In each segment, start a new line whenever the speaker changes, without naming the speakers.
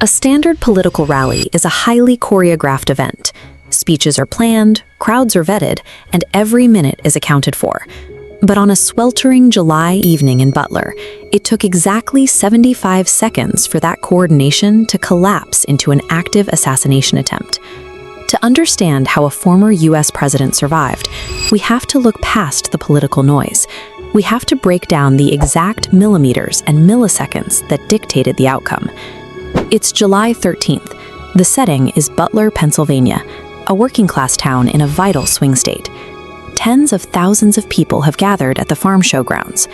A standard political rally is a highly choreographed event. Speeches are planned, crowds are vetted, and every minute is accounted for. But on a sweltering July evening in Butler, it took exactly 75 seconds for that coordination to collapse into an active assassination attempt. To understand how a former US president survived, we have to look past the political noise. We have to break down the exact millimeters and milliseconds that dictated the outcome. It's July 13th. The setting is Butler, Pennsylvania, a working-class town in a vital swing state. Tens of thousands of people have gathered at the farm show grounds.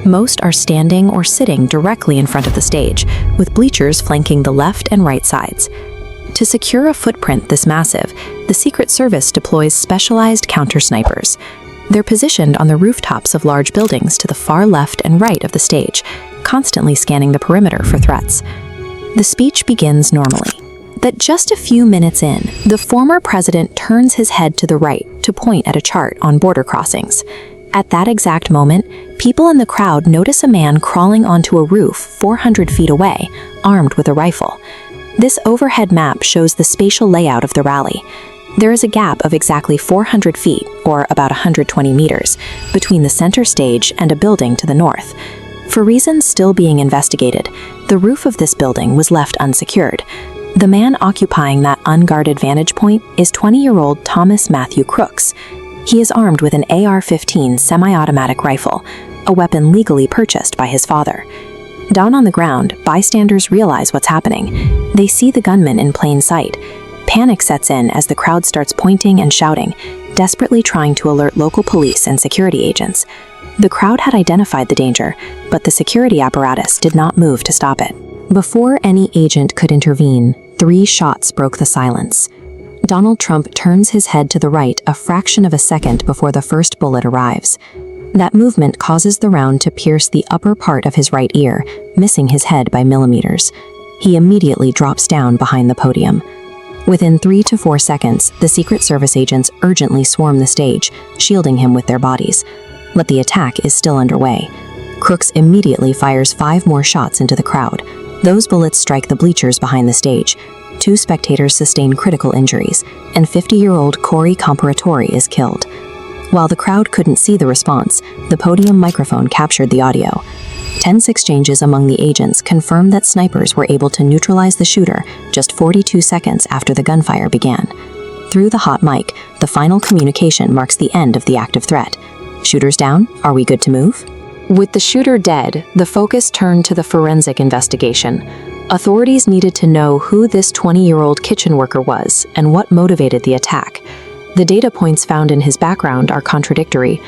Most are standing or sitting directly in front of the stage, with bleachers flanking the left and right sides. To secure a footprint this massive, the Secret Service deploys specialized counter-snipers. They're positioned on the rooftops of large buildings to the far left and right of the stage, constantly scanning the perimeter for threats. The speech begins normally. But just a few minutes in, the former president turns his head to the right to point at a chart on border crossings. At that exact moment, people in the crowd notice a man crawling onto a roof 400 feet away, armed with a rifle. This overhead map shows the spatial layout of the rally. There is a gap of exactly 400 feet, or about 120 meters, between the center stage and a building to the north. For reasons still being investigated, the roof of this building was left unsecured. The man occupying that unguarded vantage point is 20-year-old Thomas Matthew Crooks. He is armed with an AR-15 semi-automatic rifle, a weapon legally purchased by his father. Down on the ground, bystanders realize what's happening. They see the gunman in plain sight. Panic sets in as the crowd starts pointing and shouting, desperately trying to alert local police and security agents. The crowd had identified the danger, but the security apparatus did not move to stop it. Before any agent could intervene, 3 shots broke the silence. Donald Trump turns his head to the right a fraction of a second before the first bullet arrives. That movement causes the round to pierce the upper part of his right ear, missing his head by millimeters. He immediately drops down behind the podium. Within 3 to 4 seconds, the Secret Service agents urgently swarm the stage, shielding him with their bodies. But the attack is still underway. Crooks immediately fires 5 more shots into the crowd. Those bullets strike the bleachers behind the stage. 2 spectators sustain critical injuries, and 50-year-old Corey Comparatori is killed. While the crowd couldn't see the response, the podium microphone captured the audio. Tense exchanges among the agents confirmed that snipers were able to neutralize the shooter just 42 seconds after the gunfire began. Through the hot mic, the final communication marks the end of the active threat. Shooters down? Are we good to move? With the shooter dead, the focus turned to the forensic investigation. Authorities needed to know who this 20-year-old kitchen worker was and what motivated the attack. The data points found in his background are contradictory.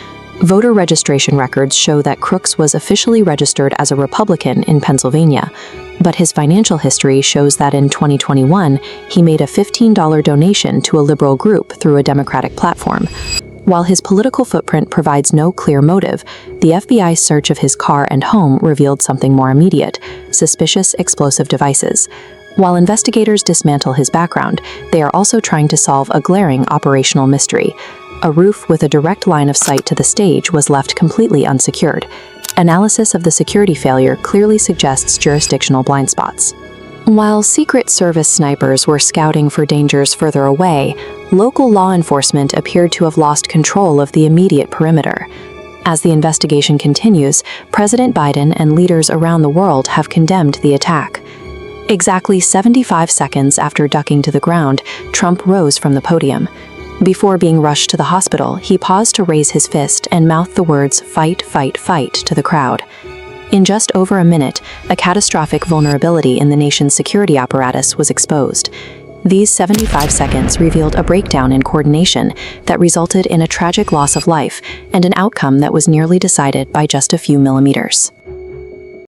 Voter registration records show that Crooks was officially registered as a Republican in Pennsylvania, but his financial history shows that in 2021, he made a $15 donation to a liberal group through a Democratic platform. While his political footprint provides no clear motive, the FBI's search of his car and home revealed something more immediate: suspicious explosive devices. While investigators dismantle his background, they are also trying to solve a glaring operational mystery. A roof with a direct line of sight to the stage was left completely unsecured. Analysis of the security failure clearly suggests jurisdictional blind spots. While Secret Service snipers were scouting for dangers further away, local law enforcement appeared to have lost control of the immediate perimeter. As the investigation continues, President Biden and leaders around the world have condemned the attack. Exactly 75 seconds after ducking to the ground, Trump rose from the podium. Before being rushed to the hospital, he paused to raise his fist and mouth the words "fight, fight, fight" to the crowd. In just over a minute, a catastrophic vulnerability in the nation's security apparatus was exposed. These 75 seconds revealed a breakdown in coordination that resulted in a tragic loss of life and an outcome that was nearly decided by just a few millimeters.